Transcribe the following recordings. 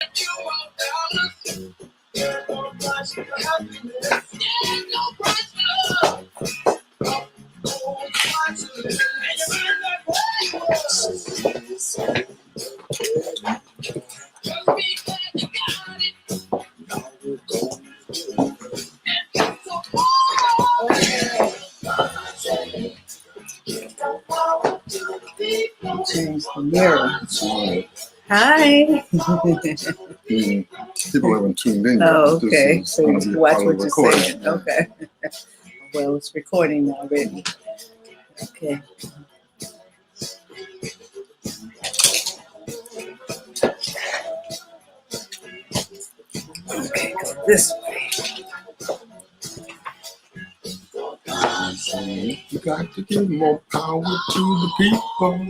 Change the mirror. Hi. People haven't tuned in yet. Oh, okay. This is So going to be watch part of what the you're recording. saying. Okay. Well, it's recording already. Okay. Okay, go this way. You got to give more power to the people.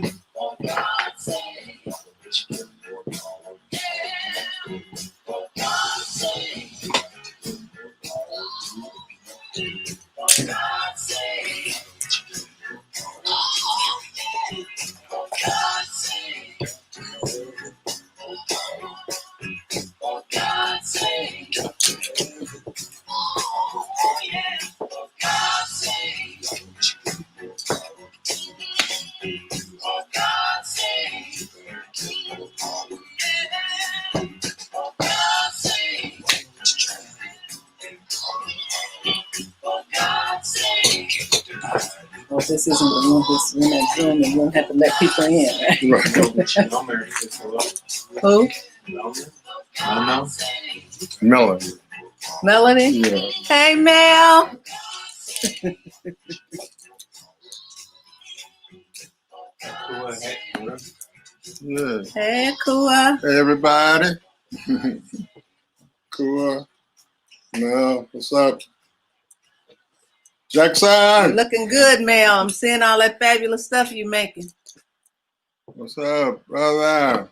Well, this isn't the room. This is in that room, and you don't have to let people in, right? Who? Melody. Melanie? Yeah. Hey, Mel. Yeah. Hey, Kua. Hey, everybody. Cool. Mel, what's up? You're Jackson. looking good, Mel. I'm seeing all that fabulous stuff you're making. What's up, brother?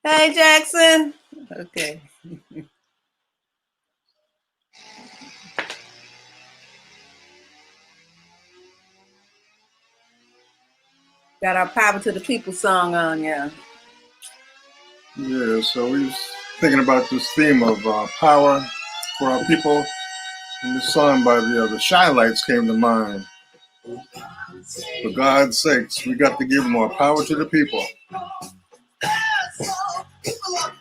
Hey, Jackson. Okay. Got our Power to the People song on, yeah. Yeah, so we was thinking about this theme of power for our people. And this song by the Shy Lights came to mind. For God's sakes, we got to give more power to the people.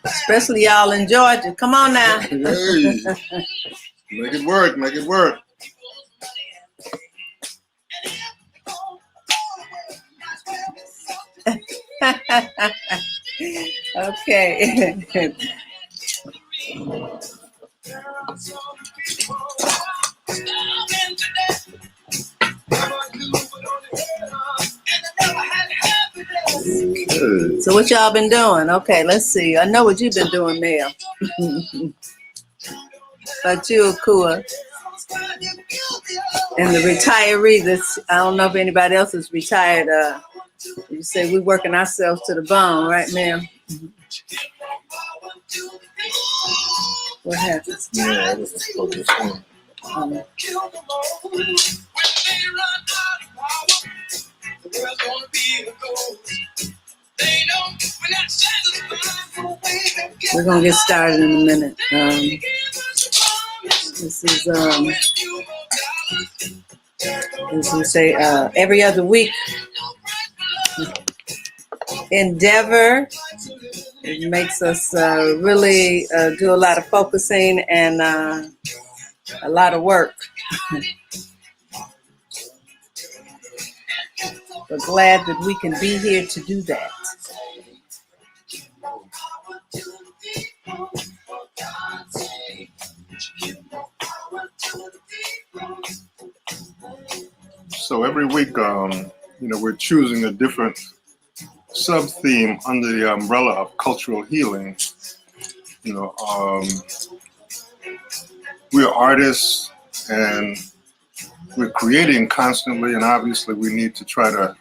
Especially y'all in Georgia. Come on now. Hey, make it work, make it work. Okay. So what y'all been doing? Okay, let's see. I know what you've been doing, Mel. But you, Akua. And the retiree that's, I don't know if anybody else is retired. You say we're working ourselves to the bone, right, ma'am? What happens? Yeah, this is focus on. We're gonna get started in a minute. This is as we say, every other week endeavor. It makes us really do a lot of focusing and a lot of work. We're glad that we can be here to do that. So every week, we're choosing a different sub-theme under the umbrella of cultural healing. We're artists and we're creating constantly, and obviously we need to try to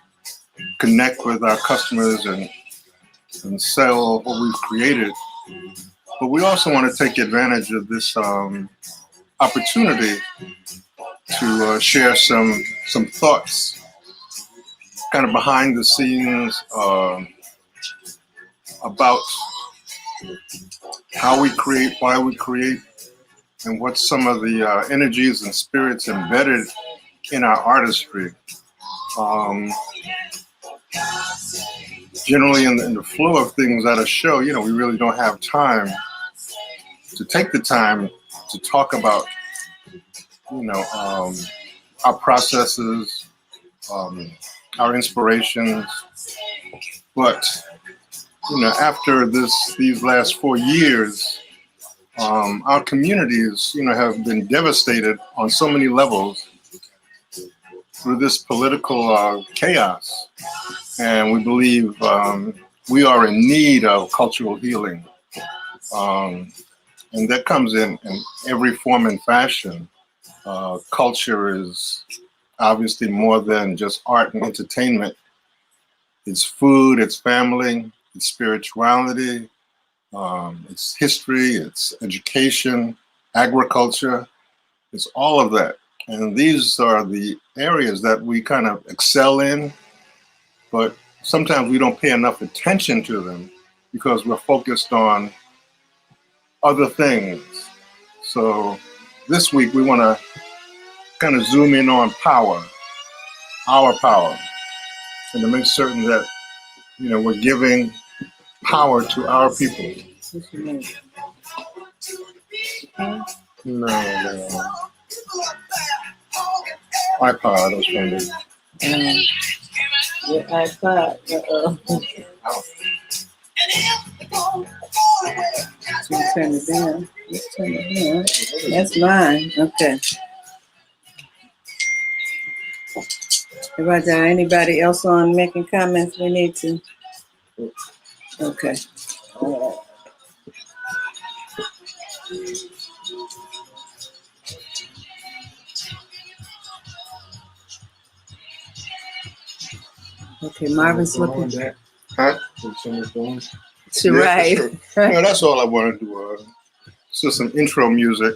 connect with our customers and sell what we've created. But we also want to take advantage of this opportunity to share some thoughts, kind of behind the scenes about how we create, why we create, and what's some of the energies and spirits embedded in our artistry. Um, Generally, in the flow of things at a show, we really don't have time to take the time to talk about, our processes, um, our inspirations. But after these last 4 years, our communities, have been devastated on so many levels through this political chaos, and we believe we are in need of cultural healing, and that comes in every form and fashion. Culture is obviously more than just art and entertainment. It's food, it's family, it's spirituality, it's history, it's education, agriculture, it's all of that. And these are the areas that we kind of excel in, but sometimes we don't pay enough attention to them because we're focused on other things. So this week we want to kind of zoom in on power, our power, and to make certain that we're giving power to our people. No. iPod, I was trying to. Your iPod. Turn it down. Let's turn it down. That's mine. Okay. About that, anybody else on making comments? We need to. Okay. Okay, Marvin's looking. Huh? To right. Sure. That's all I wanted to do. It's just some intro music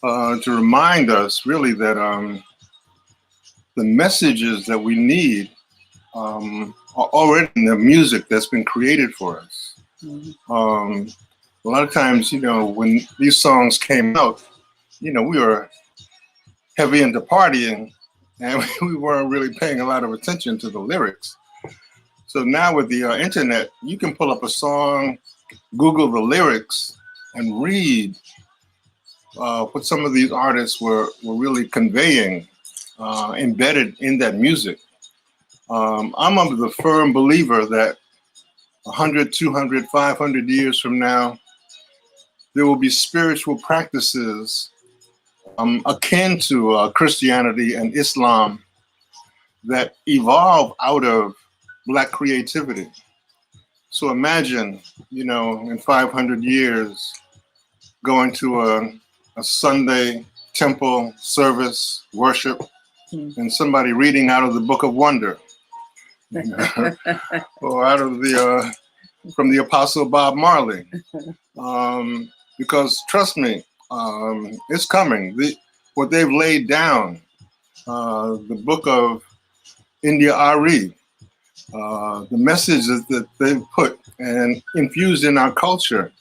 to remind us really that the messages that we need are already in the music that's been created for us. A lot of times, when these songs came out, we were heavy into partying and we weren't really paying a lot of attention to the lyrics. So now with the internet, you can pull up a song, Google the lyrics, and read what some of these artists were really conveying embedded in that music. I'm of the firm believer that 100, 200, 500 years from now, there will be spiritual practices akin to Christianity and Islam that evolve out of Black creativity. So imagine, in 500 years, going to a Sunday temple service, worship, and somebody reading out of the Book of Wonder, or out of from the Apostle Bob Marley. Because trust me, it's coming. What they've laid down, the Book of India Ari, the messages that they've put and infused in our culture.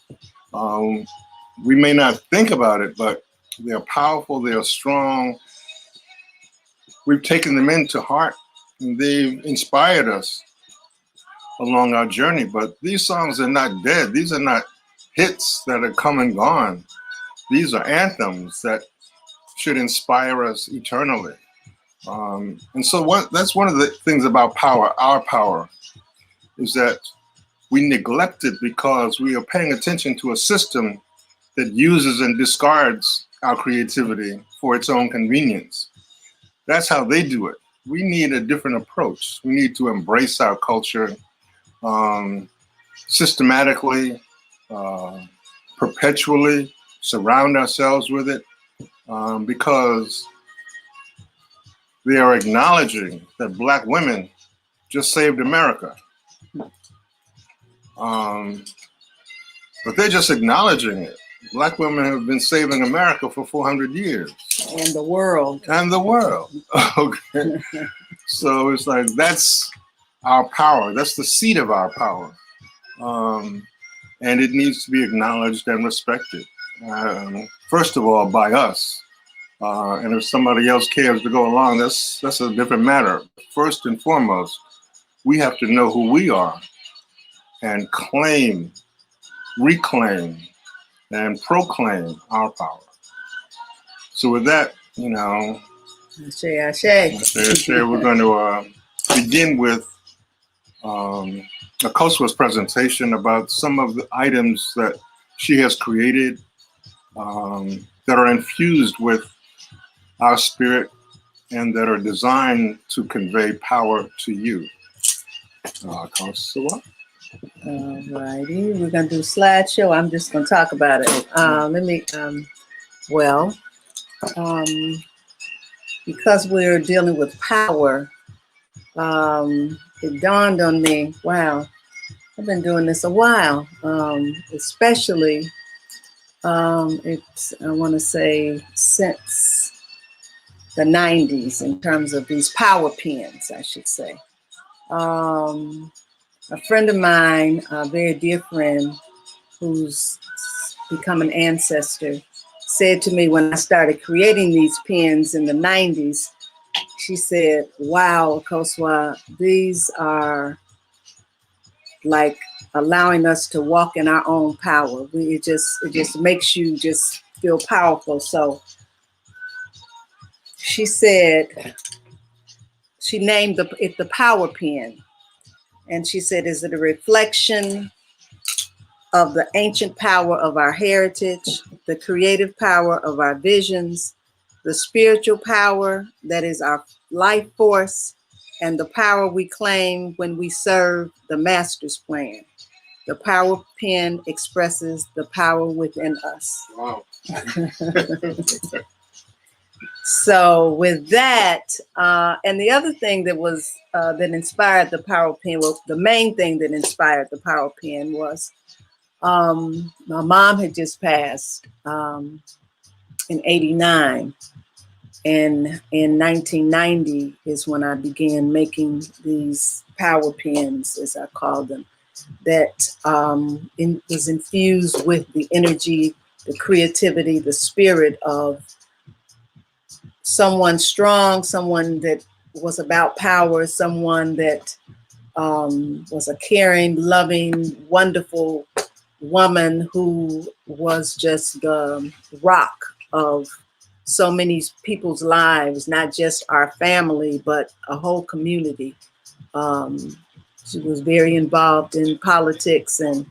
We may not think about it, but they're powerful, they're strong. We've taken them into heart, and they've inspired us along our journey. But these songs are not dead. These are not hits that are come and gone. These are anthems that should inspire us eternally. And so that's one of the things about power, our power, is that we neglect it because we are paying attention to a system that uses and discards our creativity for its own convenience. That's how they do it. We need a different approach. We need to embrace our culture systematically, perpetually, surround ourselves with it, because they are acknowledging that Black women just saved America. But they're just acknowledging it. Black women have been saving America for 400 years. And the world. And the world. Okay. So it's like, that's our power. That's the seat of our power. and it needs to be acknowledged and respected. First of all, by us. And if somebody else cares to go along, that's a different matter. First and foremost, we have to know who we are and claim, reclaim, and proclaim our power. So with that, we're going to begin with Akoswa's presentation about some of the items that she has created that are infused with our spirit and that are designed to convey power to you. Akoswa? All righty, we're gonna do a slideshow. I'm just gonna talk about it. Because we're dealing with power, it dawned on me, wow, I've been doing this a while, especially, I want to say since the 90s in terms of these power pins, I should say. A friend of mine, a very dear friend, who's become an ancestor, said to me when I started creating these pins in the 90s, she said, wow, Akoswa, these are like allowing us to walk in our own power. It just makes you just feel powerful. So she said, she named it the power pin. And she said, is it a reflection of the ancient power of our heritage, the creative power of our visions, the spiritual power that is our life force, and the power we claim when we serve the master's plan? The power pin expresses the power within us. Wow. So with that, and the other thing that was that inspired the power pin, well, the main thing that inspired the power pin was my mom had just passed in '89, and in 1990 is when I began making these power pins, as I call them, that is infused with the energy, the creativity, the spirit of someone strong, someone that was about power, someone that was a caring, loving, wonderful woman who was just the rock of so many people's lives, not just our family, but a whole community. She was very involved in politics, and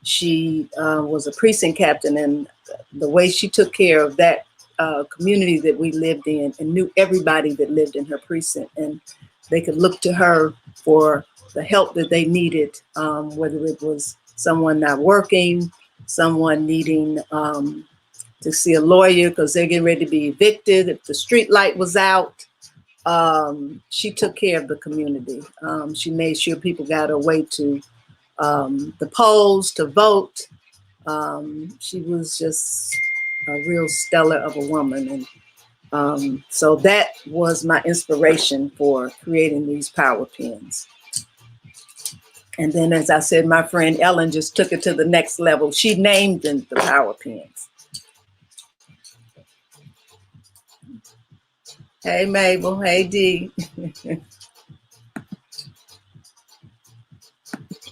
she was a precinct captain, and the way she took care of that community that we lived in and knew everybody that lived in her precinct, and they could look to her for the help that they needed, whether it was someone not working, someone needing to see a lawyer because they're getting ready to be evicted, if the street light was out. She took care of the community. She made sure people got away to the polls to vote. She was just a real stellar of a woman. And so that was my inspiration for creating these power pins. And then, as I said, my friend Ellen just took it to the next level. She named them the power pins. Hey, Mabel. Hey, Dee.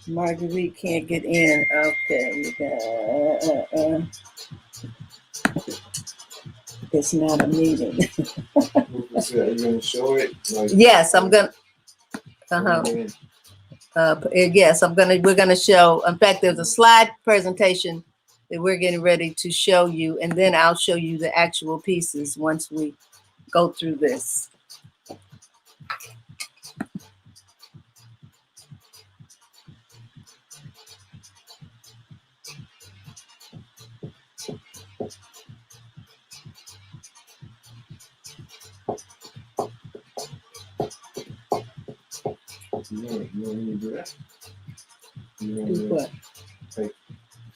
Marguerite can't get in. Okay. It's not a meeting. Are you going to show it? Yes, I'm going to. Yes, we're gonna show. In fact, there's a slide presentation that we're getting ready to show you, and then I'll show you the actual pieces once we go through this. You want me to do that? Do what?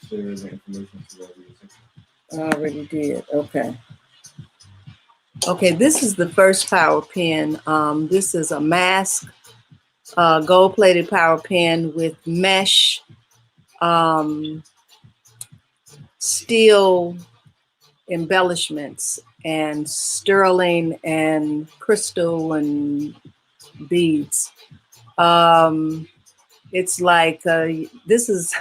Share the information to the I already did. Okay. Okay, this is the first power pin. This is a mask, gold-plated power pin with mesh steel embellishments and sterling and crystal and beads. It's like it's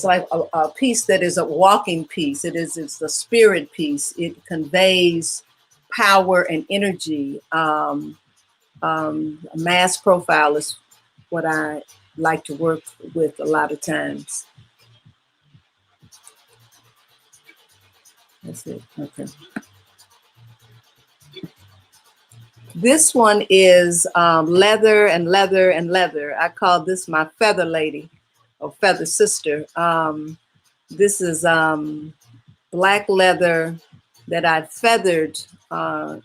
like a piece that is a walking piece. It's a spirit piece. It conveys power and energy. A mass profile is what I like to work with a lot of times. That's it. Okay. This one is leather and leather and leather. I call this my feather lady or feather sister. This is black leather that I feathered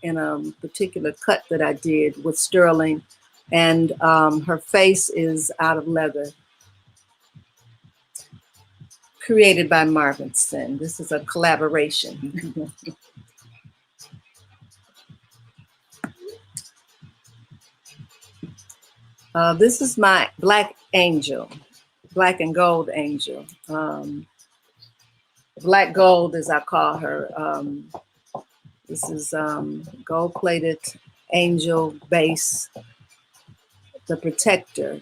in a particular cut that I did with sterling, and her face is out of leather, created by Marvinson. This is a collaboration. This is my black angel, black and gold angel. Black gold, as I call her. This is gold-plated angel base, the protector,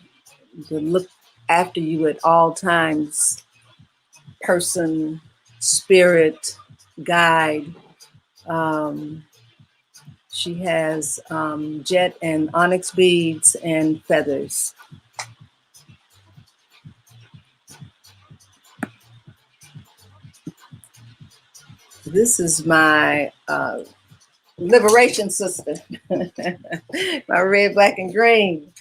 the look after you at all times, person, spirit, guide. She has jet and onyx beads and feathers. This is my liberation sister, my red, black, and green.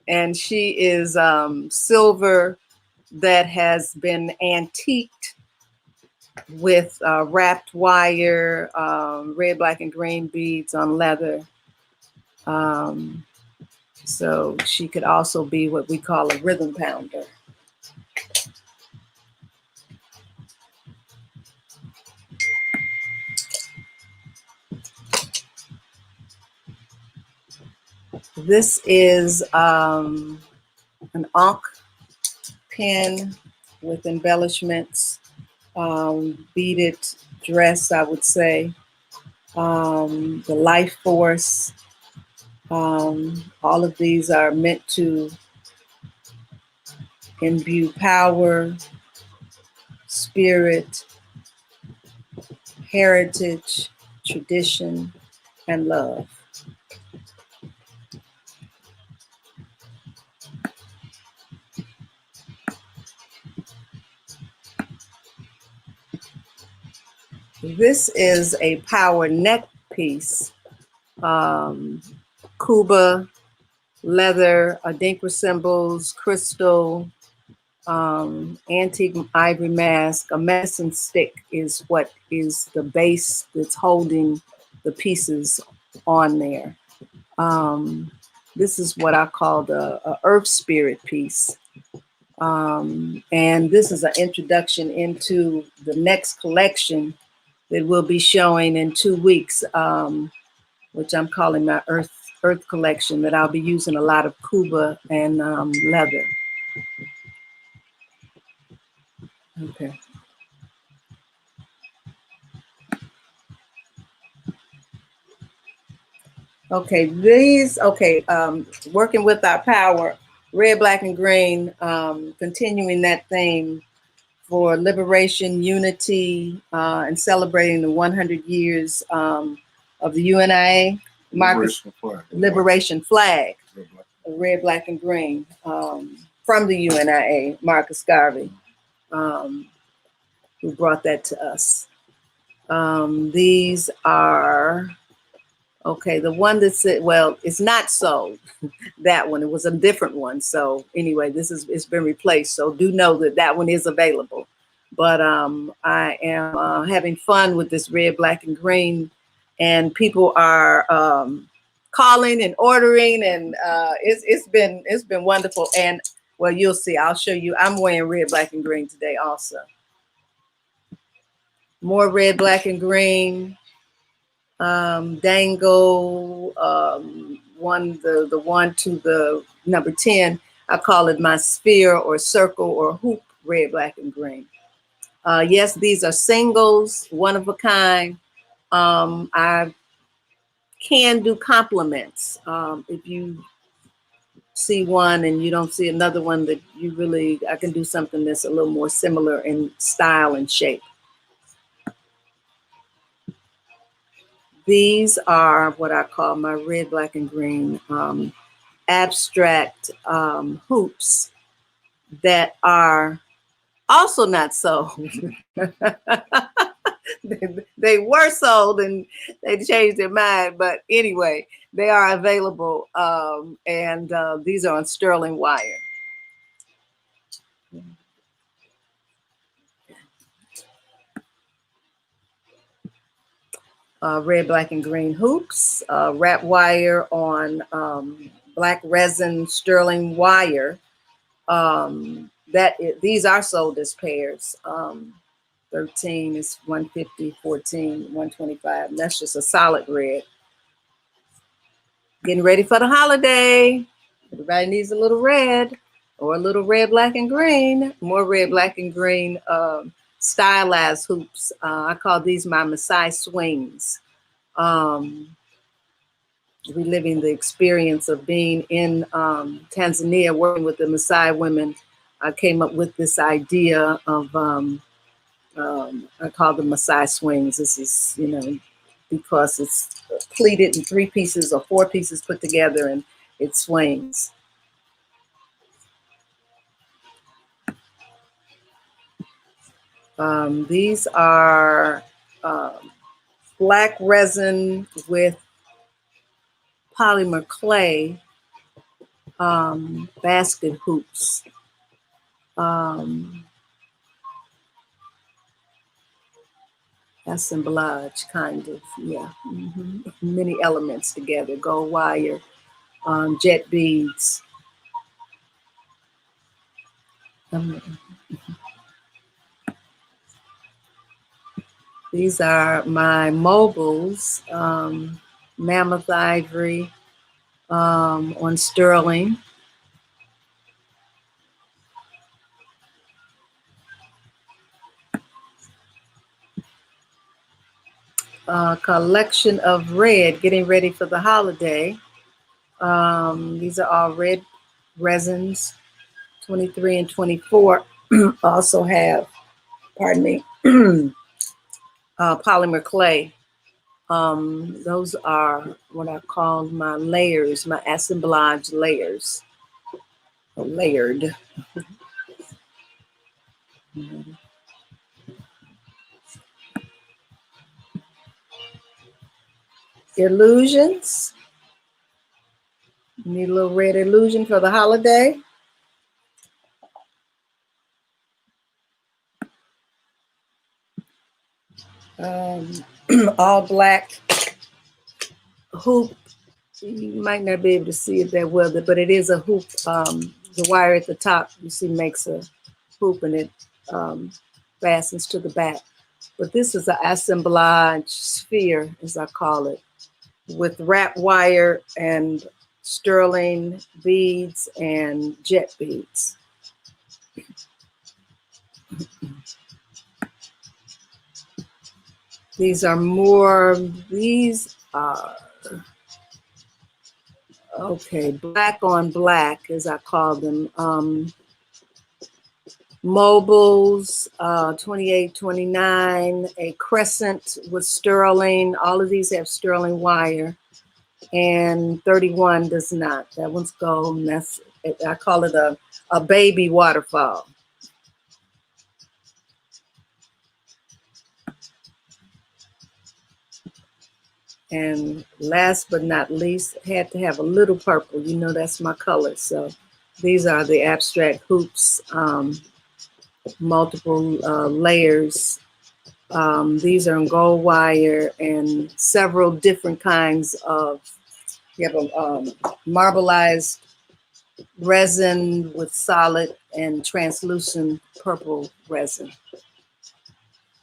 And she is silver that has been antiqued with wrapped wire, red, black, and green beads on leather. So she could also be what we call a rhythm pounder. This is an ankh pin with embellishments, beaded dress, I would say, the life force. All of these are meant to imbue power, spirit, heritage, tradition, and love. This is a power neck piece, Cuba, leather, adinkra symbols, crystal, antique ivory mask. A medicine stick is what is the base that's holding the pieces on there. This is what I call the earth spirit piece. And this is an introduction into the next collection that we'll be showing in 2 weeks, which I'm calling my Earth collection, that I'll be using a lot of Cuba and leather. Okay. Okay, working with our power, red, black, and green, continuing that theme for liberation, unity, and celebrating the 100 years of the UNIA. Liberation flag, red, black, and green, from the UNIA, Marcus Garvey, who brought that to us. These are, okay, the one that said, well, it's not sold, that one, it was a different one. So anyway, it's been replaced. So do know that that one is available. But I am having fun with this red, black, and green, and people are calling and ordering, and it's been wonderful. And well, you'll see. I'll show you. I'm wearing red, black, and green today also. More red, black, and green. Dango, the one to the number 10. I call it my sphere or circle or hoop red, black, and green. Yes, these are singles, one of a kind. I can do compliments. If you see one and you don't see another one that you really, I can do something that's a little more similar in style and shape. These are what I call my red, black, and green abstract hoops that are also not sold. They were sold and they changed their mind, but anyway, they are available, and these are on sterling wire. Red, black, and green hoops, wrap wire on black resin sterling wire. These are sold as pairs. 13 is 150, 14, 125. And that's just a solid red. Getting ready for the holiday. Everybody needs a little red or a little red, black, and green. More red, black, and green stylized hoops. I call these my Maasai swings. Reliving the experience of being in Tanzania, working with the Maasai women. I came up with this idea of, I call them Maasai swings. This is, because it's pleated in 3 pieces or 4 pieces put together and it swings. These are black resin with polymer clay basket hoops. Assemblage, kind of, yeah. Many elements together, gold wire, jet beads. These are my mobiles, mammoth ivory on sterling. Collection of red, getting ready for the holiday. These are all red resins, 23 and 24. Also have, pardon me, polymer clay. Those are what I call my layers, my assemblage layers, or layered. Illusions. Need a little red illusion for the holiday. All black hoop. You might not be able to see it that well, but it is a hoop. The wire at the top, you see, makes a hoop and it fastens to the back. But this is an assemblage sphere, as I call it, with wrap wire and sterling beads and jet beads. These are okay, black on black, as I call them. Mobiles, 28, 29, a crescent with sterling. All of these have sterling wire, and 31 does not. That one's gold, and I call it a baby waterfall. And last but not least, had to have a little purple. You know, that's my color. So these are the abstract hoops, multiple layers. These are in gold wire and several different kinds of, you have a marbleized resin with solid and translucent purple resin.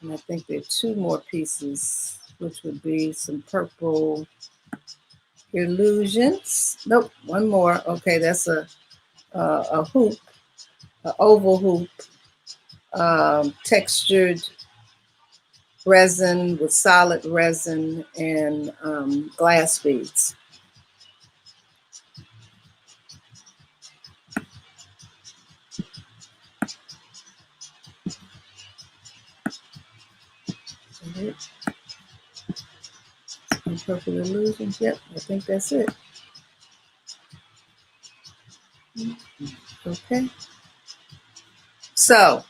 And I think there are 2 more pieces, which would be some purple illusions. Nope, 1 more. Okay, that's a hoop, an oval hoop textured resin with solid resin and glass beads. Imperfect illusions. Yep, I think that's it. Okay. So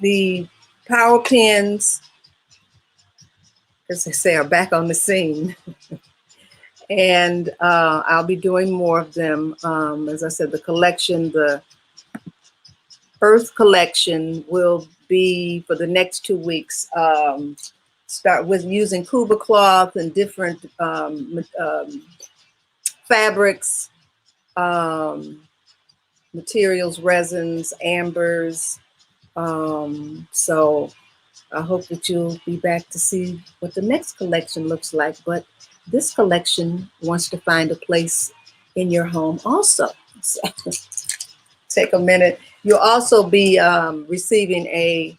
the power pins, as they say, are back on the scene. And I'll be doing more of them. As I said, the collection, the Earth collection will be for the next 2 weeks. Start with using Cuba cloth and different fabrics, materials, resins, ambers. So I hope that you'll be back to see what the next collection looks like. But this collection wants to find a place in your home also. So take a minute. You'll also be receiving a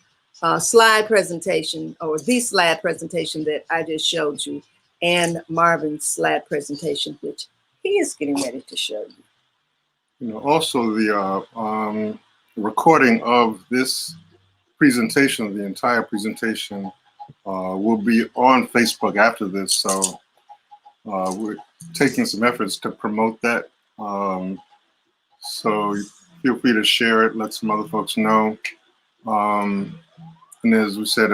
slide presentation, or the slide presentation that I just showed you, and Marvin's slide presentation, which he is getting ready to show you. You know, also the recording of this presentation, the entire presentation, will be on Facebook after this. So we're taking some efforts to promote that. So feel free to share it, let some other folks know. And as we said,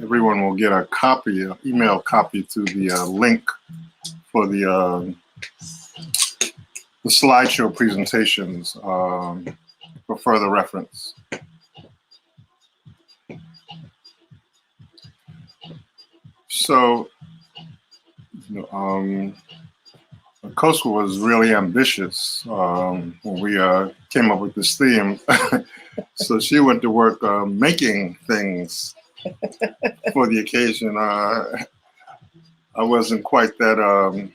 everyone will get a copy, an email copy to the link for the slideshow presentations for further reference. So, Coastal was really ambitious when we came up with this theme. So she went to work making things for the occasion. I wasn't quite that, I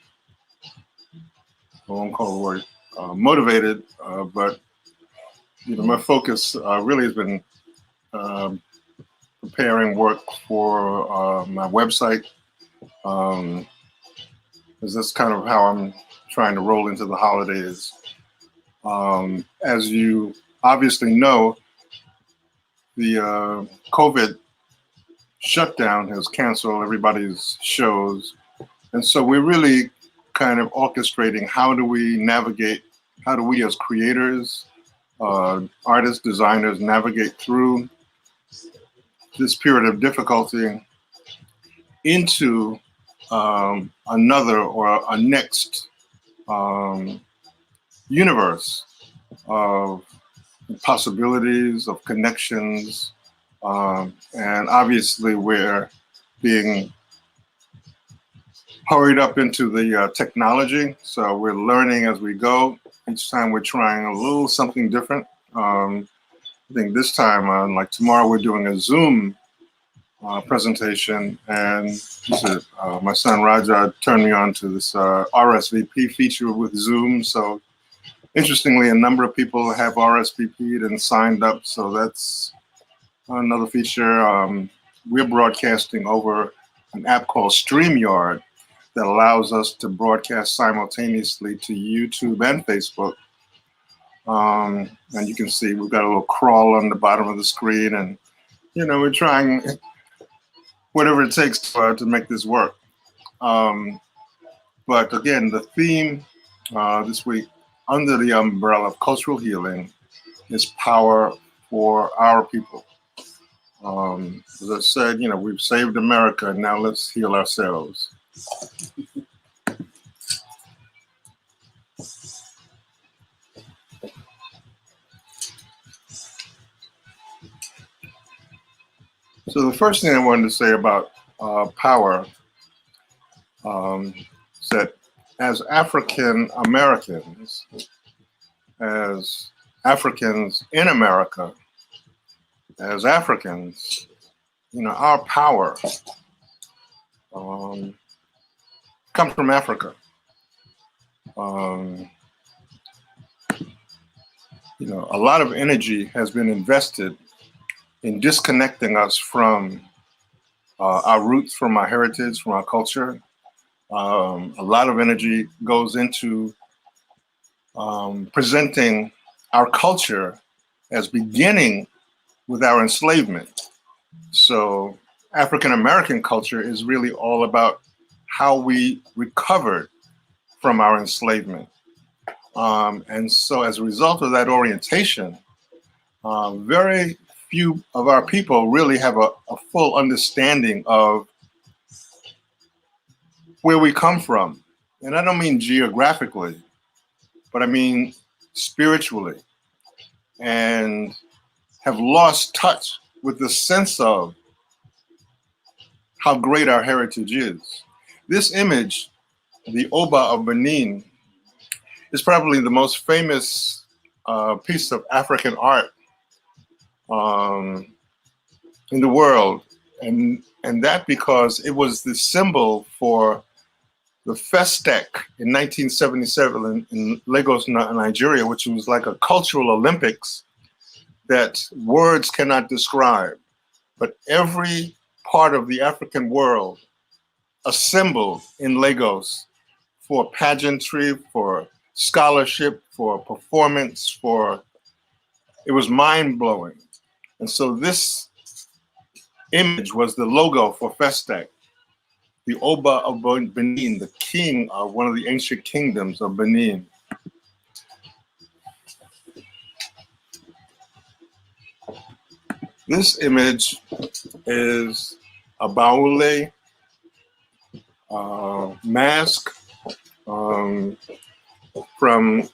won't call the word, motivated, but my focus really has been preparing work for my website. Because that's kind of how I'm trying to roll into the holidays. As you obviously know, the COVID shutdown has canceled everybody's shows. And so we're really kind of orchestrating how do we navigate, how do we as creators, artists, designers navigate through this period of difficulty into another or a next universe of possibilities, of connections, and obviously we're being hurried up into the technology, so we're learning as we go. Each time we're trying a little something different. I think this time, like tomorrow, we're doing a Zoom presentation, and my son Raja turned me on to this RSVP feature with Zoom. So interestingly, a number of people have RSVP'd and signed up, so that's another feature. We're broadcasting over an app called StreamYard that allows us to broadcast simultaneously to YouTube and Facebook. And you can see we've got a little crawl on the bottom of the screen, and we're trying whatever it takes to make this work. But again, the theme this week, under the umbrella of cultural healing, is power for our people. As I said, we've saved America, now let's heal ourselves. So the first thing I wanted to say about power is that as African Americans, as Africans in America, as Africans, our power comes from Africa. A lot of energy has been invested in disconnecting us from our roots, from our heritage, from our culture. A lot of energy goes into presenting our culture as beginning with our enslavement. So African American culture is really all about how we recovered from our enslavement. And so as a result of that orientation, very few of our people really have a full understanding of where we come from. And I don't mean geographically, but I mean spiritually, and have lost touch with the sense of how great our heritage is. This image, the Oba of Benin, is probably the most famous piece of African art um, in the world, and that because it was the symbol for the Festec in 1977 in Lagos, Nigeria, which was like a cultural Olympics that words cannot describe. But every part of the African world assembled in Lagos for pageantry, for scholarship, for performance, it was mind blowing. And so this image was the logo for Festec, the Oba of Benin, the king of one of the ancient kingdoms of Benin. This image is a baule mask from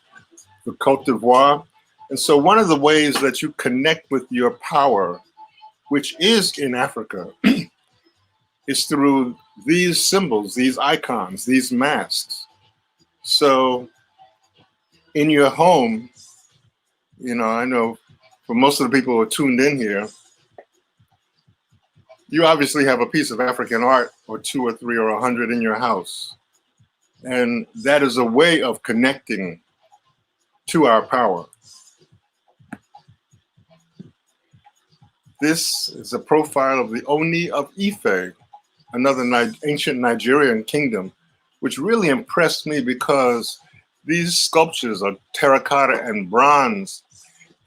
the Côte d'Ivoire. And so one of the ways that you connect with your power, which is in Africa, is through these symbols, these icons, these masks. So in your home, I know for most of the people who are tuned in here, you obviously have a piece of African art or 2 or 3 or 100 in your house. And that is a way of connecting to our power. This is a profile of the Oni of Ife, another ancient Nigerian kingdom, which really impressed me because these sculptures are terracotta and bronze,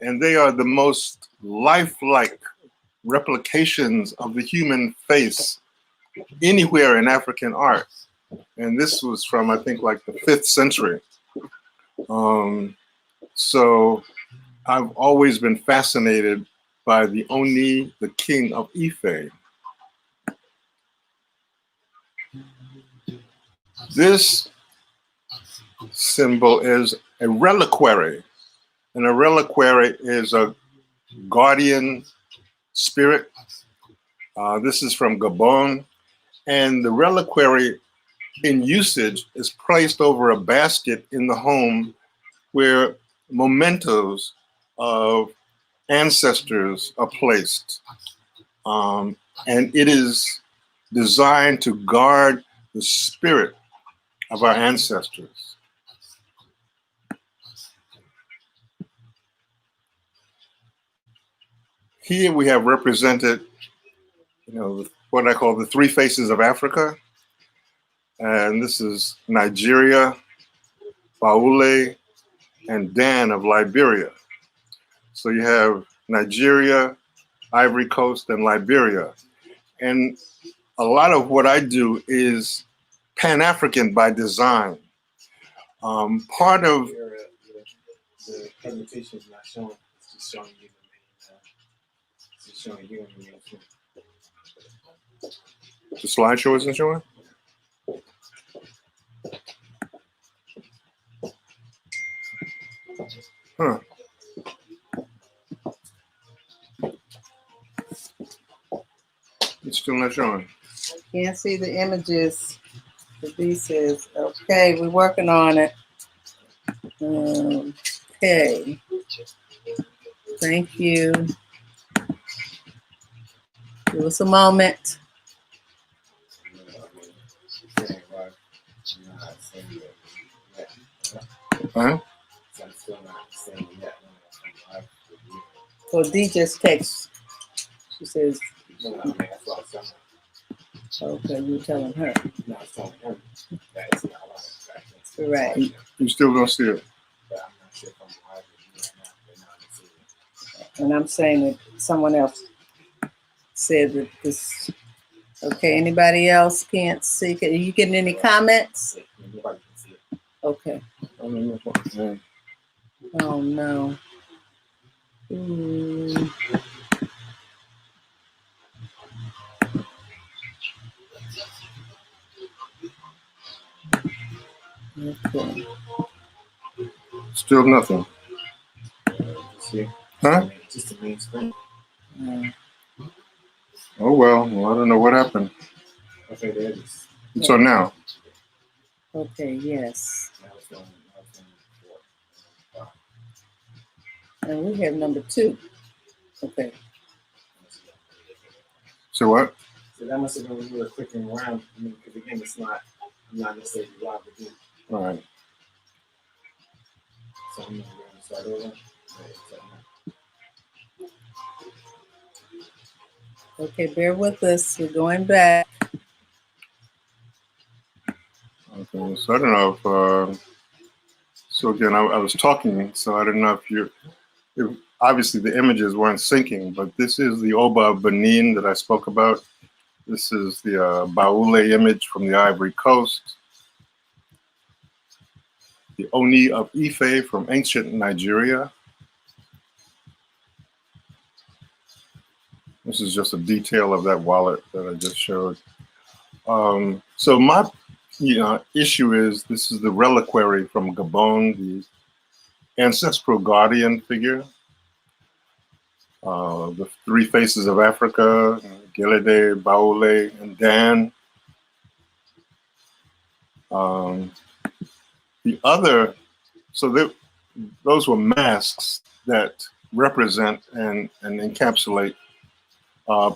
and they are the most lifelike replications of the human face anywhere in African art. And this was from, I think, like the 5th century. So I've always been fascinated by the Oni, the king of Ife. This symbol is a reliquary, and a reliquary is a guardian spirit. This is from Gabon, and the reliquary in usage is placed over a basket in the home where mementos of ancestors are placed. And it is designed to guard the spirit of our ancestors. Here we have represented, what I call the 3 faces of Africa. And this is Nigeria, Baule, and Dan of Liberia. So you have Nigeria, Ivory Coast, and Liberia. And a lot of what I do is Pan-African by design. Part of the presentation is not showing. It's just showing you the main. It's just showing you on the main screen. the slideshow isn't showing. Huh. It's still not showing. Can't see the images. The B says, okay, we're working on it. Okay. Thank you. Give us a moment. Huh? I'm still not saying that. So D just texts. She says, No, I mean, that's what I was telling her. okay, you're telling her. No, I was telling him that it's not allowed. I can't see it. Right. You still don't see it. But I'm not sure if I'm live with you right now. But now I can see it. And I'm saying that someone else said that this. Okay, anybody else can't see? Are you getting any comments? Nobody can see it. Okay. Oh no. Hmm. Okay. Still nothing. See? Huh? Just the main screen. Oh well, I don't know what happened. Okay, there it is. So now, Okay, yes. Now it's going. Now it's going to And we have number 2. Okay. so what? So that must have been when you were clicking around. I mean, because again, it's not. I'm not necessarily live with you. All right. So I'm going to start over. Okay, bear with us. We're going back. Okay. So I don't know if. So again, I was talking, so I don't know if you. If, obviously, the images weren't syncing, but this is the Oba of Benin that I spoke about. This is the Baule image from the Ivory Coast. The Oni of Ife from ancient Nigeria. This is just a detail of that wallet that I just showed. So my issue is this is the reliquary from Gabon, the ancestral guardian figure. The 3 faces of Africa, Gelede, Baule, and Dan. The other, so those were masks that represent and encapsulate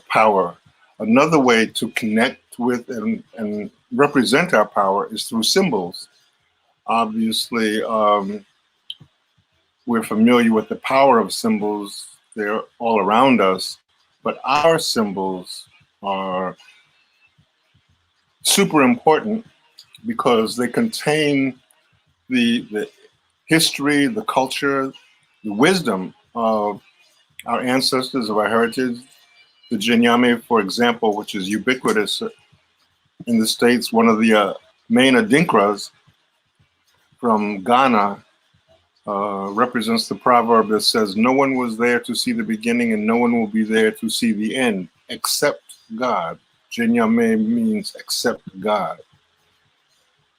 power. Another way to connect with and represent our power is through symbols. Obviously, we're familiar with the power of symbols. They're all around us, but our symbols are super important because they contain the history, the culture, the wisdom of our ancestors, of our heritage. The Jinyame, for example, which is ubiquitous in the States, one of the main Adinkras from Ghana, represents the proverb that says, no one was there to see the beginning and no one will be there to see the end except God. Jinyame means except God.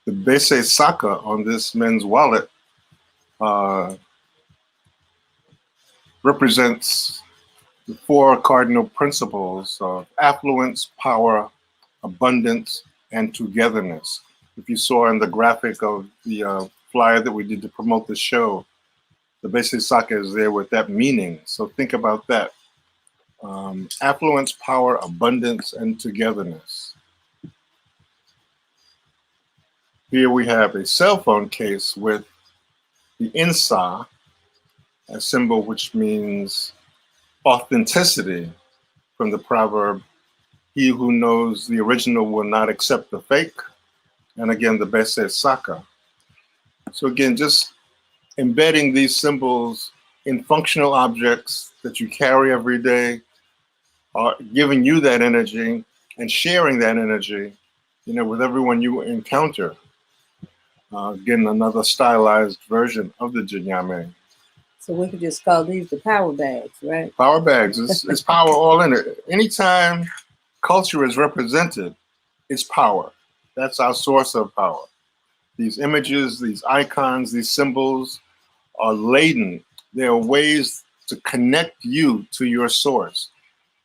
The Bese Saka on this men's wallet represents the 4 cardinal principles of affluence, power, abundance, and togetherness. If you saw in the graphic of the flyer that we did to promote the show, the Bese Saka is there with that meaning. So think about that. Affluence, power, abundance, and togetherness. Here we have a cell phone case with the Insa, a symbol which means authenticity, from the proverb, he who knows the original will not accept the fake. And again, the Bese Saka. So again, just embedding these symbols in functional objects that you carry every day, are giving you that energy and sharing that energy, with everyone you encounter. Again, another stylized version of the Jinyame. So we could just call these the power bags, right? Power bags, it's power all in it. Anytime culture is represented, it's power. That's our source of power. These images, these icons, these symbols are laden. They are ways to connect you to your source.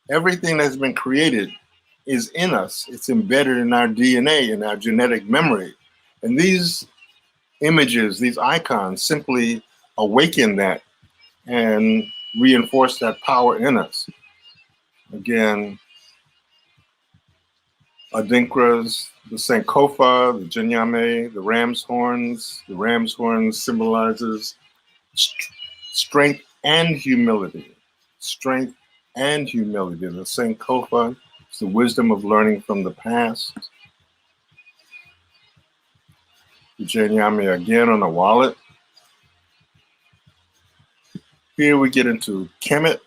Everything that's been created is in us. It's embedded in our DNA, in our genetic memory. And these images, these icons simply awaken that and reinforce that power in us. Again, Adinkras, the Sankofa, the Jinyame, the ram's horns. The ram's horns symbolizes strength and humility. strength, and humility. The Sankofa is the wisdom of learning from the past. The Janyami again on the wallet. Here we get into Kemet.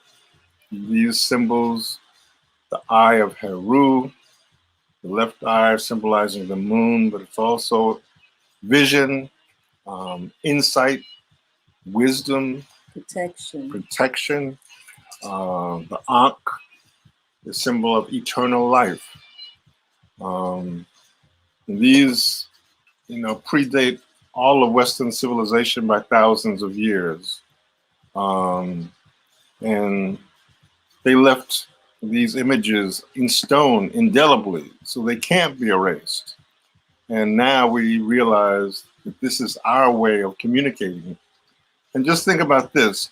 These symbols, the eye of Heru, the left eye symbolizing the moon, but it's also vision, insight, wisdom, protection. The Ankh, the symbol of eternal life. These, predate all of Western civilization by thousands of years. And they left these images in stone indelibly, so they can't be erased. And now we realize that this is our way of communicating. And just think about this.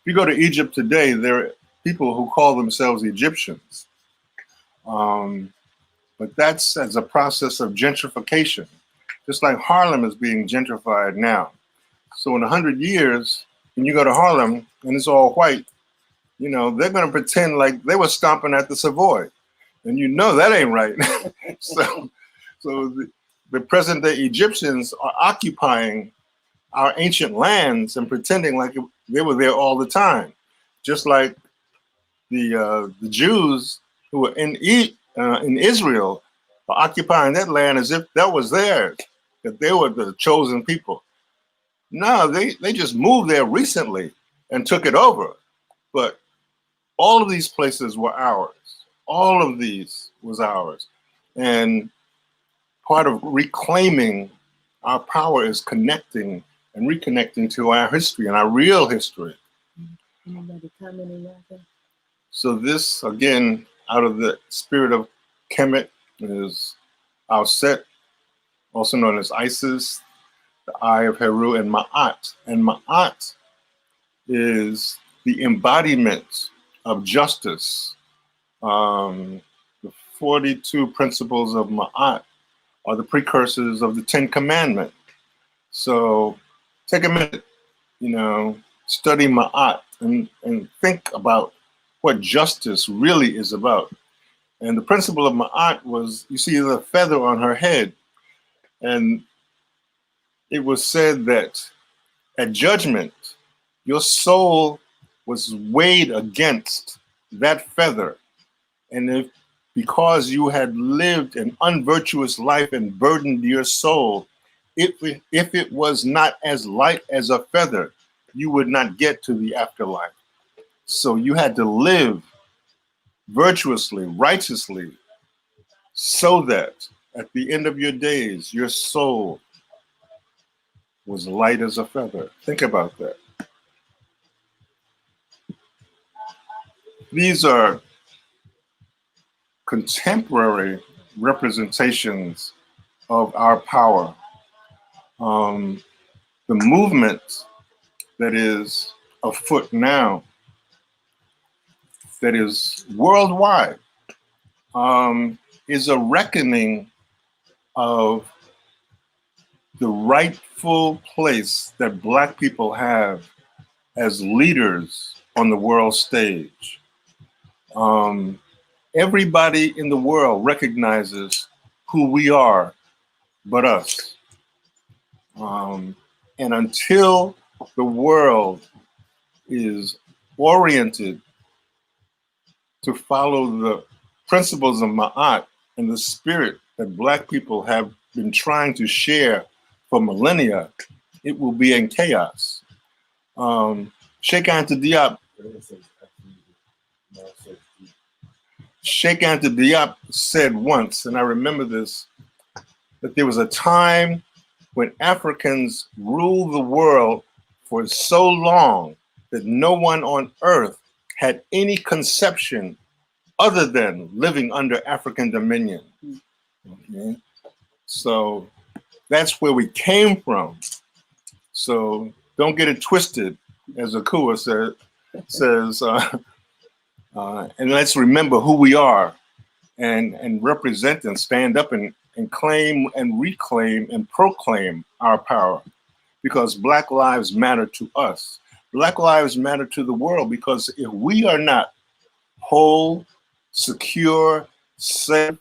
If you go to Egypt today, there are people who call themselves Egyptians. But that's as a process of gentrification, just like Harlem is being gentrified now. So in 100 years, when you go to Harlem and it's all white, they're going to pretend like they were stomping at the Savoy. And that ain't right. So the present day Egyptians are occupying our ancient lands and pretending like they were there all the time. Just like the Jews who were in Israel are occupying that land as if that was theirs, that they were the chosen people. No, they just moved there recently and took it over. But all of these places were ours. All of these was ours. And part of reclaiming our power is connecting and reconnecting to our history and our real history. So this, again, out of the spirit of Kemet, is our set, also known as Isis, the Eye of Heru, and Ma'at. And Ma'at is the embodiment of justice. The 42 principles of Ma'at are the precursors of the 10 Commandments. So take a minute, study Ma'at and think about what justice really is about. And the principle of Ma'at was, you see the feather on her head. And it was said that at judgment, your soul was weighed against that feather. And because you had lived an unvirtuous life and burdened your soul, if it was not as light as a feather, you would not get to the afterlife. So you had to live virtuously, righteously, so that at the end of your days, your soul was light as a feather. Think about that. These are contemporary representations of our power. The movement that is afoot now, that is worldwide, is a reckoning of the rightful place that Black people have as leaders on the world stage. Everybody in the world recognizes who we are but us. And until the world is oriented to follow the principles of Ma'at and the spirit that Black people have been trying to share for millennia, it will be in chaos. Sheikh Anta Diop said once, and I remember this, that there was a time when Africans ruled the world for so long that no one on earth had any conception other than living under African dominion. Okay? So that's where we came from. So don't get it twisted, as Akua says, and let's remember who we are and represent and stand up and claim and reclaim and proclaim our power, because Black lives matter to us. Black lives matter to the world, because if we are not whole, secure, safe,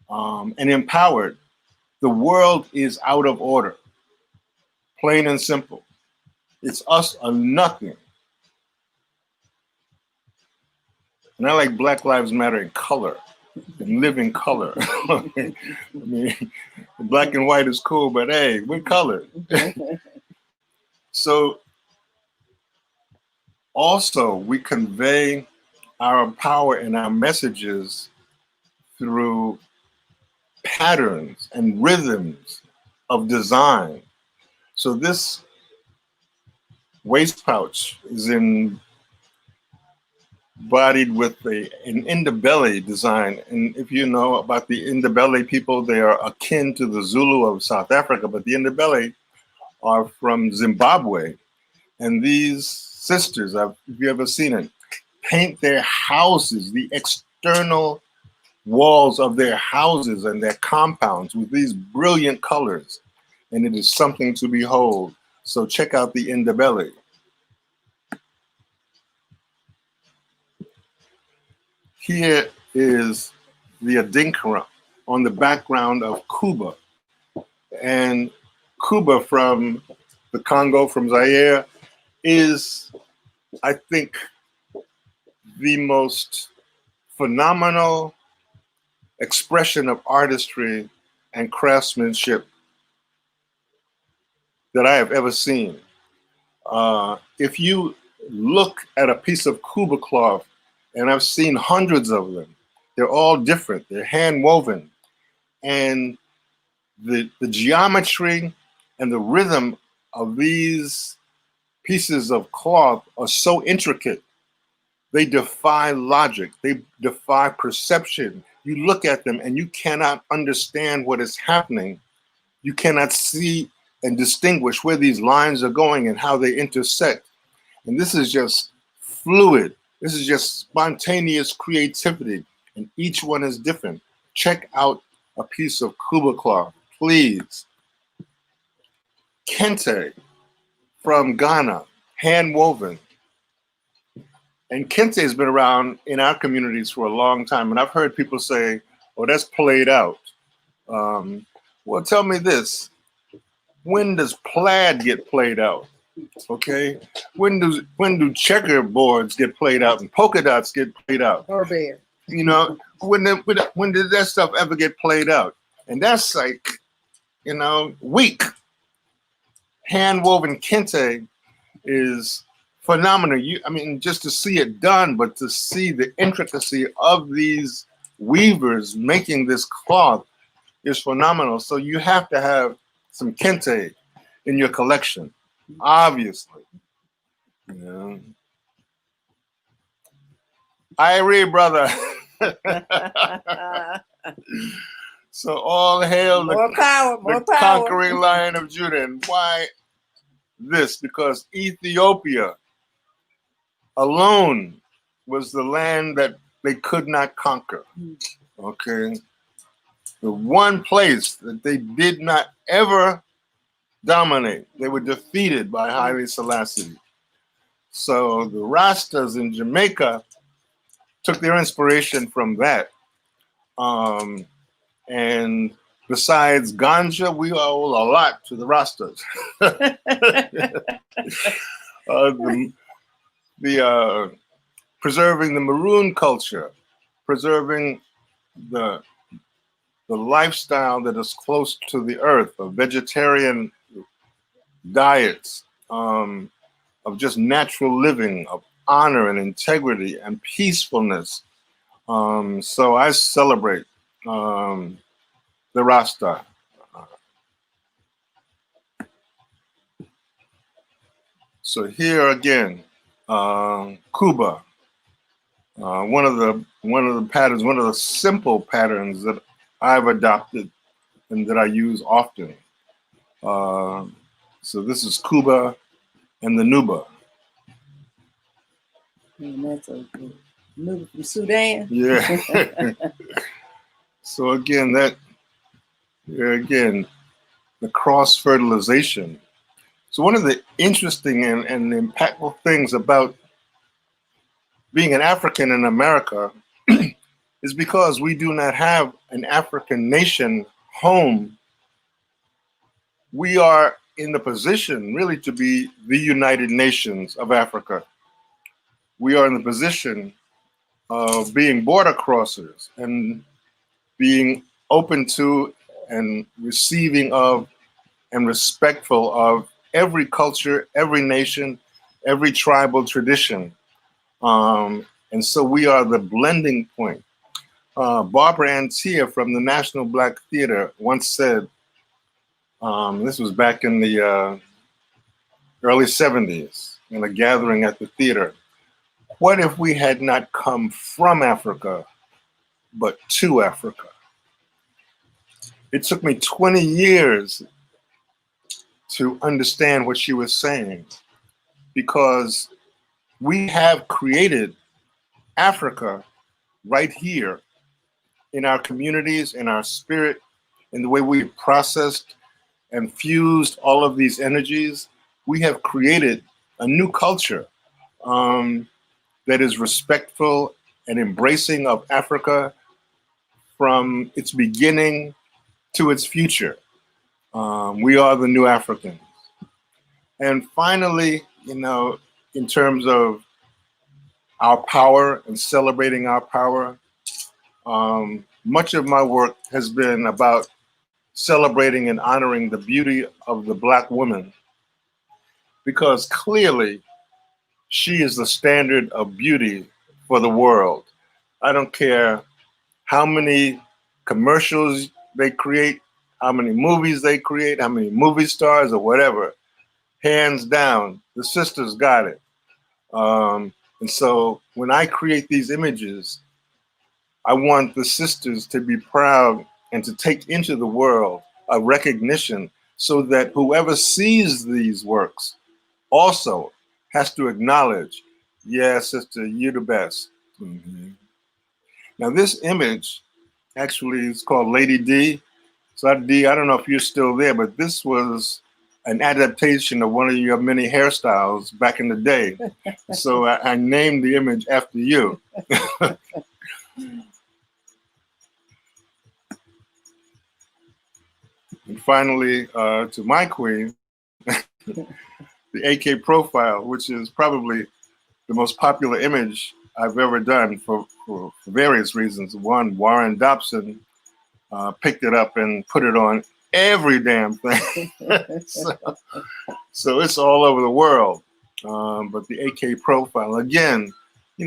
and empowered, the world is out of order. Plain and simple. It's us or nothing. And I like Black Lives Matter in color, in living color. I mean, black and white is cool, but hey, we're colored. So also we convey our power and our messages through patterns and rhythms of design. So this waist pouch is embodied with an in-the-belly design. And if you know about the in-the-belly people, they are akin to the Zulu of South Africa, but the in-the-belly are from Zimbabwe. And these sisters, if you ever seen it, paint their houses, the external walls of their houses and their compounds with these brilliant colors. And it is something to behold. So check out the In the Belly. Here is the Adinkra on the background of Cuba. And Cuba from the Congo, from Zaire, is, I think, the most phenomenal expression of artistry and craftsmanship that I have ever seen. If you look at a piece of Cuba cloth, and I've seen hundreds of them, they're all different, they're hand woven. And the geometry and the rhythm of these pieces of cloth are so intricate. They defy logic, they defy perception. You look at them and you cannot understand what is happening. You cannot see and distinguish where these lines are going and how they intersect. And this is just fluid. This is just spontaneous creativity, and each one is different. Check out a piece of Cuba cloth, please. Kente from Ghana, hand woven. And Kente has been around in our communities for a long time, and I've heard people say, "Oh, that's played out." Well, tell me this: when does plaid get played out? Okay, when do checkerboards get played out and polka dots get played out? Burberry. You know, when did that stuff ever get played out? And that's like, you know, weak. Hand woven kente is phenomenal. I mean, just to see it done, but to see the intricacy of these weavers making this cloth is phenomenal. So you have to have some kente in your collection, obviously. Yeah. Irie, brother. So all hail the conquering Lion of Judah. And why this? Because Ethiopia alone was the land that they could not conquer. Okay. The one place that they did not ever dominate. They were defeated by Haile Selassie. So the Rastas in Jamaica took their inspiration from that. And besides ganja, we owe a lot to the Rastas. Preserving the maroon culture, preserving the lifestyle that is close to the earth, of vegetarian diets, of just natural living, of honor and integrity and peacefulness. So I celebrate the Rasta. So here again, Cuba. One of the patterns, one of the simple patterns that I've adopted and that I use often. So this is Cuba and the Nuba. And that's a Nuba from Sudan. Yeah. So again, the cross fertilization. So one of the interesting and impactful things about being an African in America is because we do not have an African nation home. We are in the position really to be the United Nations of Africa. We are in the position of being border crossers and being open to and receiving of and respectful of every culture, every nation, every tribal tradition. And so we are the blending point. Barbara Antia from the National Black Theater once said, this was back in the early 70s in a gathering at the theater, what if we had not come from Africa, but to Africa? It took me 20 years to understand what she was saying because we have created Africa right here in our communities, in our spirit, in the way we processed and fused all of these energies. We have created a new culture that is respectful and embracing of Africa from its beginning to its future. We are the new Africans. And finally, in terms of our power and celebrating our power, much of my work has been about celebrating and honoring the beauty of the Black woman because clearly she is the standard of beauty for the world. I don't care how many commercials they create, how many movies they create, how many movie stars or whatever. Hands down, the sisters got it. And so when I create these images, I want the sisters to be proud and to take into the world a recognition so that whoever sees these works also has to acknowledge, yeah, sister, you're the best. Mm-hmm. Now this image actually is called Lady D. So D, I don't know if you're still there, but this was an adaptation of one of your many hairstyles back in the day. So I named the image after you. And finally, to my queen, the AK profile, which is probably the most popular image I've ever done for various reasons. One, Warren Dobson picked it up and put it on every damn thing. so it's all over the world. But the AK profile, again,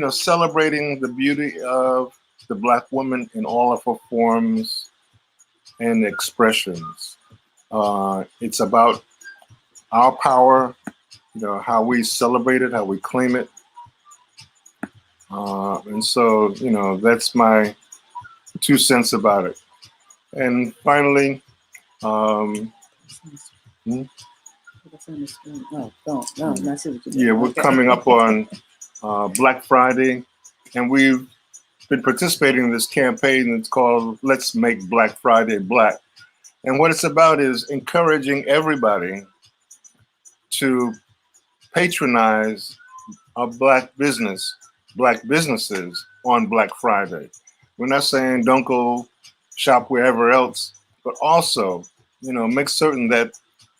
celebrating the beauty of the Black woman in all of her forms and expressions. It's about our power, how we celebrate it, how we claim it. And so, that's my 2 cents about it. And finally, we're coming up on Black Friday, and we've been participating in this campaign that's called Let's Make Black Friday Black. And what it's about is encouraging everybody to patronize a Black businesses on Black Friday. We're not saying don't go shop wherever else, but also, make certain that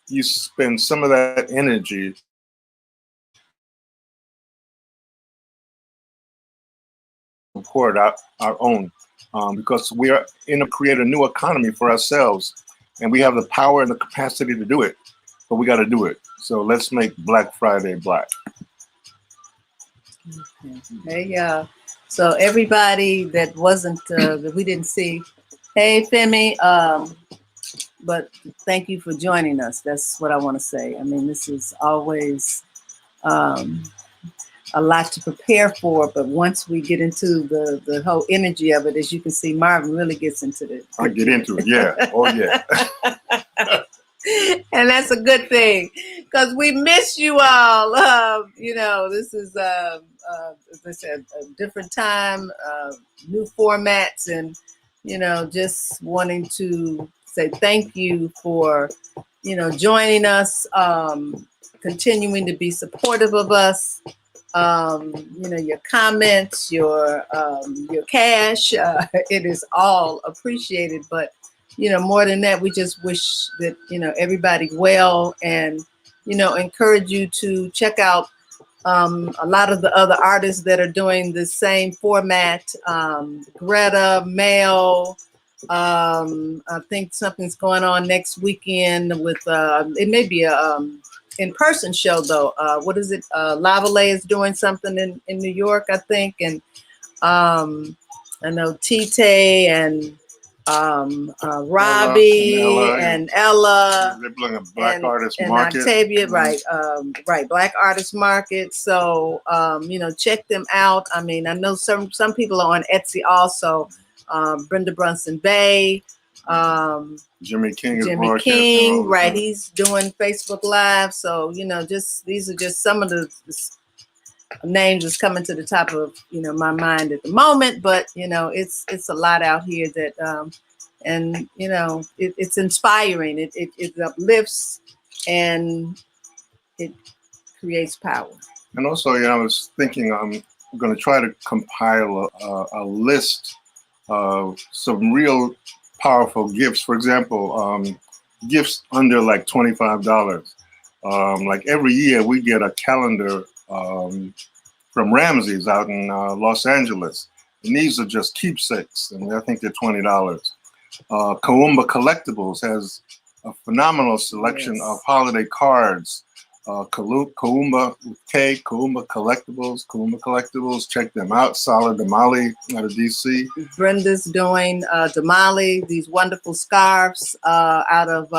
you spend some of that energy support our own, because we are create a new economy for ourselves, and we have the power and the capacity to do it, but we got to do it. So let's make Black Friday Black. Hey, y'all. So everybody that wasn't, that we didn't see, hey, Femi, but thank you for joining us. That's what I want to say. I mean, this is always a lot to prepare for, but once we get into the whole energy of it, as you can see, Marvin really gets into it. I get into it, yeah. Oh, yeah. And that's a good thing, because we miss you all. This is, as I said, a different time, new formats, and, just wanting to say thank you for joining us, continuing to be supportive of us. Your comments, your cash, it is all appreciated. But more than that, we just wish that everybody well, and encourage you to check out a lot of the other artists that are doing the same format. Greta, Mel. I think something's going on next weekend with it may be a in-person show though. What is it? Lavallee is doing something in New York, I think, and I know Tite and Robbie and Ella. They're playing a Black Artist and Market. Octavia, right, Black Artist Market. So check them out. I mean, I know some people are on Etsy also. Brenda Brunson Bay, Jimmy King, right? He's doing Facebook Live. So these are just some of the names that's coming to the top of my mind at the moment. But it's a lot out here that and it's inspiring. It uplifts and it creates power. And also, I was thinking I'm going to try to compile a list of some real powerful gifts. For example, gifts under like $25. Like every year we get a calendar from Ramsey's out in Los Angeles. And these are just keepsakes, and I think they're $20. Kaumba Collectibles has a phenomenal selection of holiday cards. Kaumba Collectibles, check them out. Sala Damali out of DC. Brenda's doing Damali, these wonderful scarves out of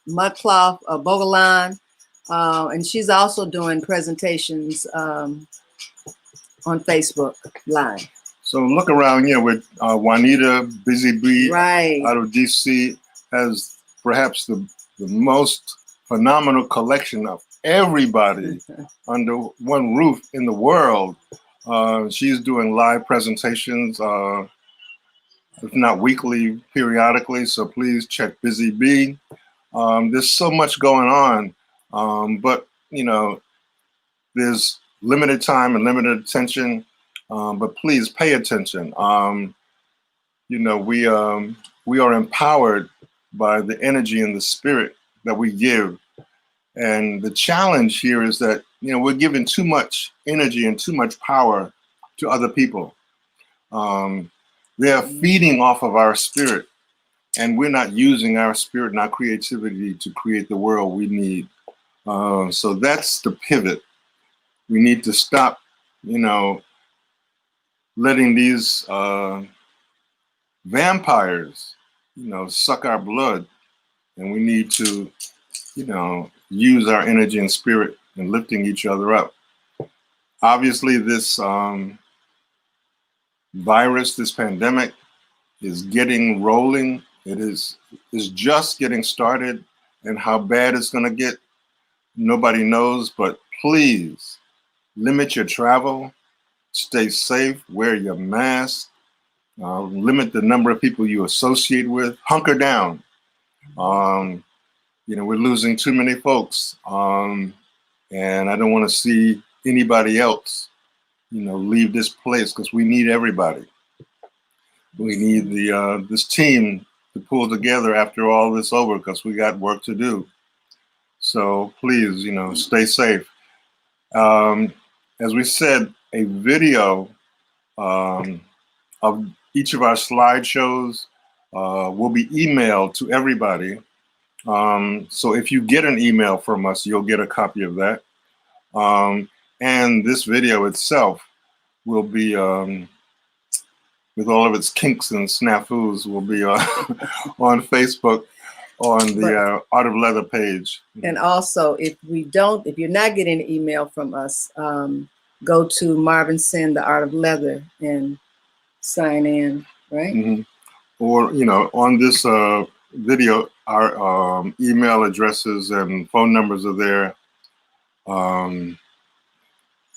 Mudcloth, Bogolan. And she's also doing presentations on Facebook Live. So look around with Juanita Busy Bee out of DC has perhaps the most phenomenal collection of everybody under one roof in the world. She's doing live presentations, if not weekly, periodically. So please check Busy Bee. There's so much going on, but there's limited time and limited attention. But please pay attention. We are empowered by the energy and the spirit that we give. And the challenge here is that, we're giving too much energy and too much power to other people. They are feeding off of our spirit, and we're not using our spirit and our creativity to create the world we need. So that's the pivot. We need to stop, letting these vampires, suck our blood. And we need to, use our energy and spirit in lifting each other up. Obviously, this virus, this pandemic is getting rolling. It is just getting started, and how bad it's going to get, nobody knows. But please limit your travel, stay safe, wear your mask, limit the number of people you associate with, hunker down. We're losing too many folks, and I don't want to see anybody else, leave this place, because we need everybody. We need this team to pull together after all this over, because we got work to do. So please, stay safe. As we said, a video of each of our slideshows will be emailed to everybody. So if you get an email from us, you'll get a copy of that. And this video itself will be, with all of its kinks and snafus, will be on Facebook on the Art of Leather page. And also, if you're not getting an email from us, go to Marvin Sin, the Art of Leather, and sign in, right? Mm-hmm. Or, on this video, our email addresses and phone numbers are there.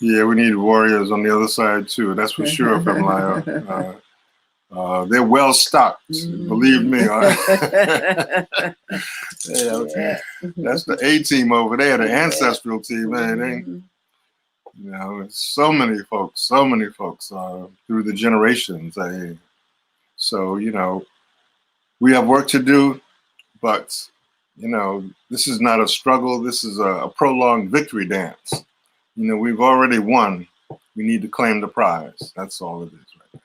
Yeah, we need warriors on the other side too. That's for sure from Lyle. They're well stocked, believe me. Yeah, Yeah. that's the A team over there, the ancestral team. Man, so many folks through the generations. So we have work to do, but this is not a struggle. This is a prolonged victory dance. We've already won. We need to claim the prize. That's all it is right now.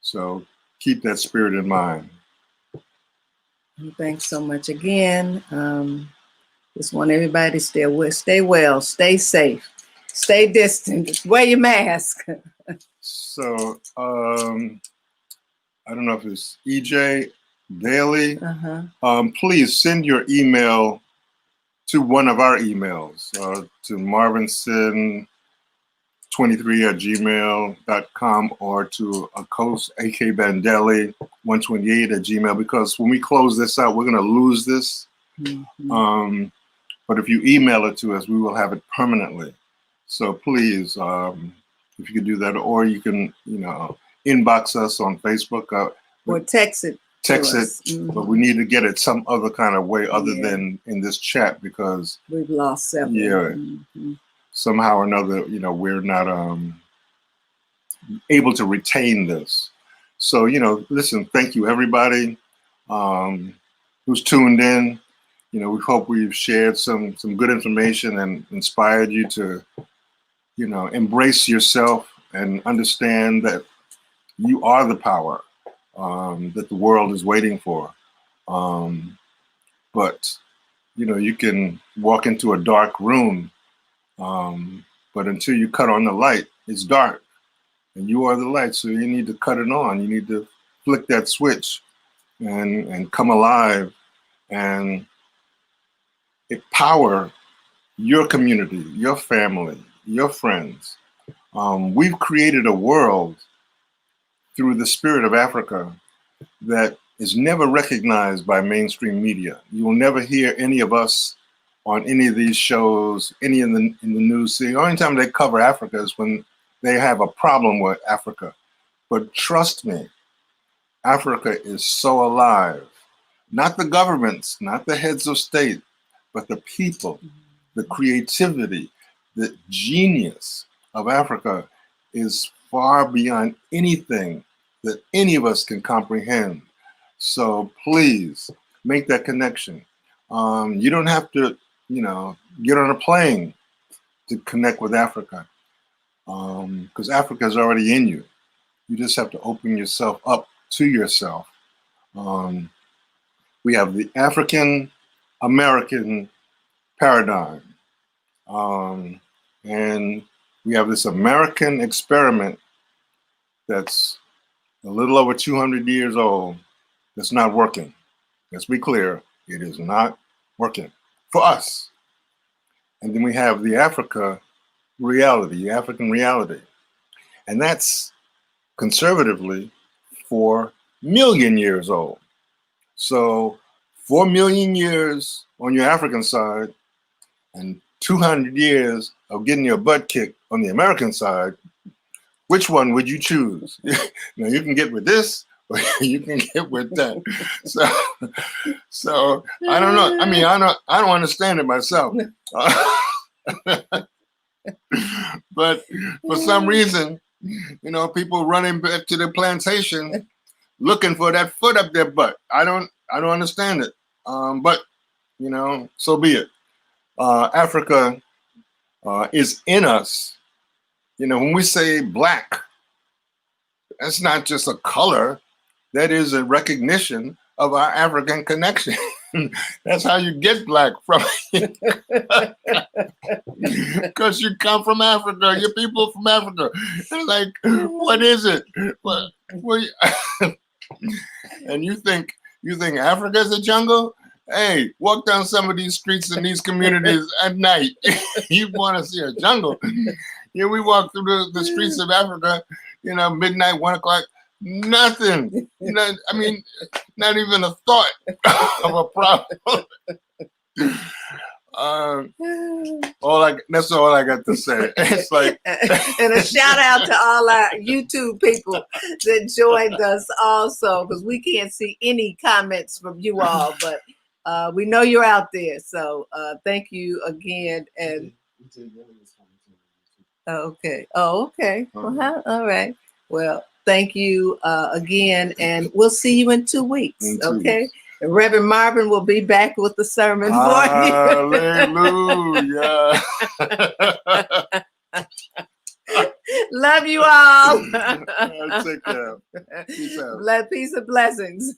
So keep that spirit in mind. Thanks so much again. Just want everybody to stay well, stay safe, stay distant, wear your mask. So I don't know if it's EJ Daily. Please send your email to one of our emails, to marvinson23@gmail.com or to akbandeli128@gmail, because when we close this out, we're going to lose this. But if you email it to us, we will have it permanently. So please, if you could do that, or you can, inbox us on Facebook. Or text it. But we need to get it some other kind of way other than in this chat, because we've lost several. Yeah, somehow or another, we're not able to retain this. So, listen, thank you everybody who's tuned in. We hope we've shared some good information and inspired you to, embrace yourself and understand that you are the power that the world is waiting for. But, you can walk into a dark room, but until you cut on the light, it's dark. And you are the light, so you need to cut it on. You need to flick that switch and come alive and empower your community, your family, your friends. We've created a world through the spirit of Africa that is never recognized by mainstream media. You will never hear any of us on any of these shows, any in the news. See, the only time they cover Africa is when they have a problem with Africa. But trust me, Africa is so alive. Not the governments, not the heads of state, but the people, the creativity, the genius of Africa is far beyond anything that any of us can comprehend. So please make that connection. You don't have to, get on a plane to connect with Africa, because Africa is already in you. You just have to open yourself up to yourself. We have the African American paradigm, and we have this American experiment that's a little over 200 years old that's not working. Let's be clear, it is not working for us. And then we have the African reality. And that's conservatively 4 million years old. So 4 million years on your African side and 200 years of getting your butt kicked on the American side. Which one would you choose? Now you can get with this, or you can get with that. So I don't know. I mean, I don't understand it myself. But for some reason, people running back to the plantation looking for that foot up their butt. I don't understand it. But so be it. Africa is in us. When we say black, that's not just a color. That is a recognition of our African connection. That's how you get black from, because you come from Africa. You're people from Africa. It's like, what is it? And you think Africa's a jungle? Hey, walk down some of these streets in these communities at night. You want to see a jungle? Yeah, we walk through the streets of Africa, midnight, 1 o'clock, nothing. I mean, not even a thought of a problem. That's all I got to say. It's like, and a shout out to all our YouTube people that joined us also, because we can't see any comments from you all, but we know you're out there. So thank you again. And okay. Oh, okay. Uh-huh. All right. Well, thank you again, and we'll see you in 2 weeks. In 2 Okay. weeks. And Reverend Marvin will be back with the sermon for Hallelujah. you. Love you all. Take care. Peace out. Peace and blessings.